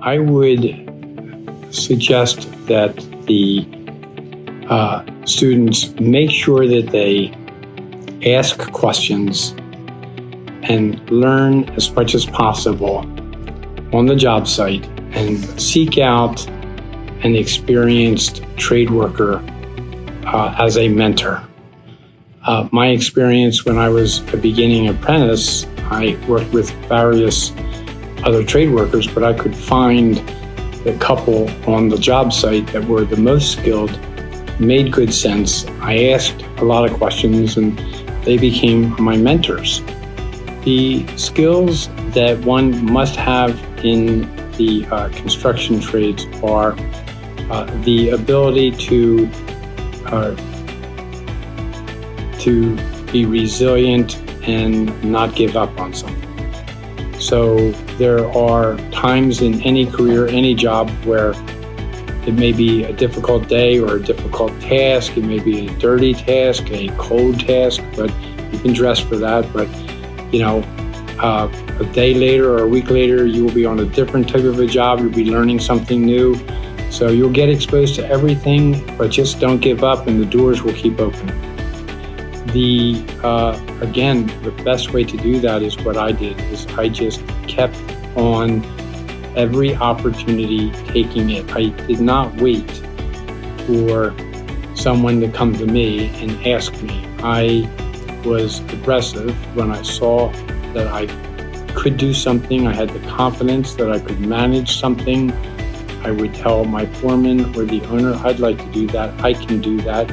I would suggest that the students make sure that they ask questions and learn as much as possible on the job site and seek out an experienced trade worker as a mentor. My experience when I was a beginning apprentice, I worked with various other trade workers, but I could find the couple on the job site that were the most skilled, made good sense. I asked a lot of questions and they became my mentors. The skills that one must have in the construction trades are the ability to be resilient and not give up on something. So there are times in any career, any job, where it may be a difficult day or a difficult task. It may be a dirty task, a cold task, but you can dress for that. But, a day later or a week later, you will be on a different type of a job. You'll be learning something new. So you'll get exposed to everything, but just don't give up and the doors will keep opening. Again, the best way to do that is what I did, is I just kept on every opportunity taking it. I did not wait for someone to come to me and ask me. I was aggressive when I saw that I could do something. I had the confidence that I could manage something. I would tell my foreman or the owner, I'd like to do that, I can do that,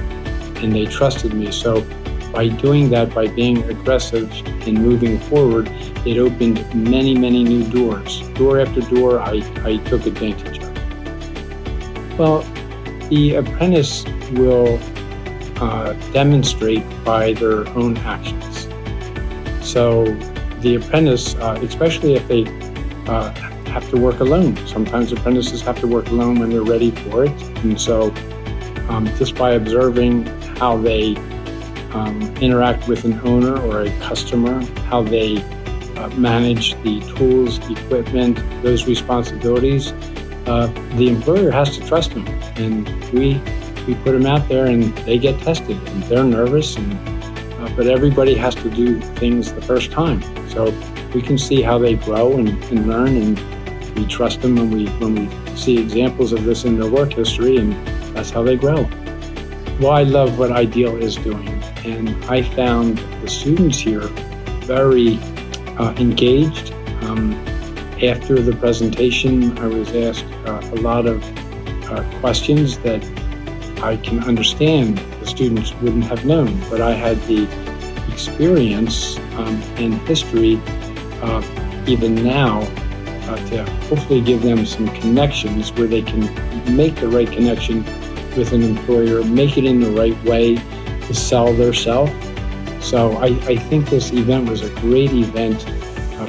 and they trusted me. So by doing that, by being aggressive and moving forward, it opened many, many new doors. Door after door, I took advantage of. Well, the apprentice will demonstrate by their own actions. So the apprentice, especially if they have to work alone. Sometimes apprentices have to work alone when they're ready for it. And so just by observing how they interact with an owner or a customer, how they manage the tools, equipment, those responsibilities, the employer has to trust them. And we put them out there and they get tested and they're nervous, but everybody has to do things the first time. So we can see how they grow and learn, and we trust them when we see examples of this in their work history, and that's how they grow. Well, I love what Ideal is doing, and I found the students here very engaged. After the presentation, I was asked a lot of questions that I can understand the students wouldn't have known, but I had the experience and history even now to hopefully give them some connections where they can make the right connection with an employer, make it in the right way to sell their self. So I think this event was a great event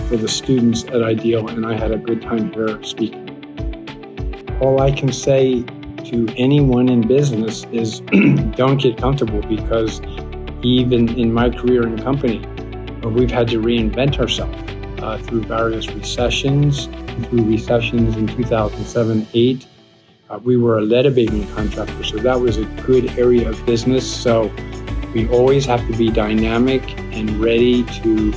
for the students at Ideal, and I had a good time here speaking. All I can say to anyone in business is don't get comfortable, because even in my career in company, we've had to reinvent ourselves through various recessions. Through recessions in 2007-8, we were a lead abatement contractor, so that was a good area of business. So we always have to be dynamic and ready to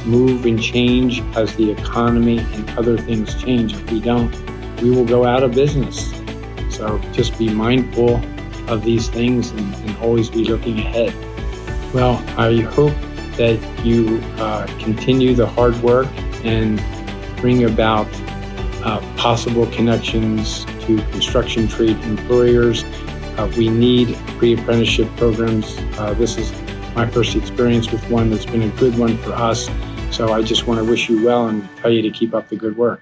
move and change as the economy and other things change. If we don't, we will go out of business. So just be mindful of these things and always be looking ahead. Well, I hope that you continue the hard work and bring about possible connections to construction trade employers. We need pre-apprenticeship programs. This is my first experience with one that's been a good one for us. So I just want to wish you well and tell you to keep up the good work.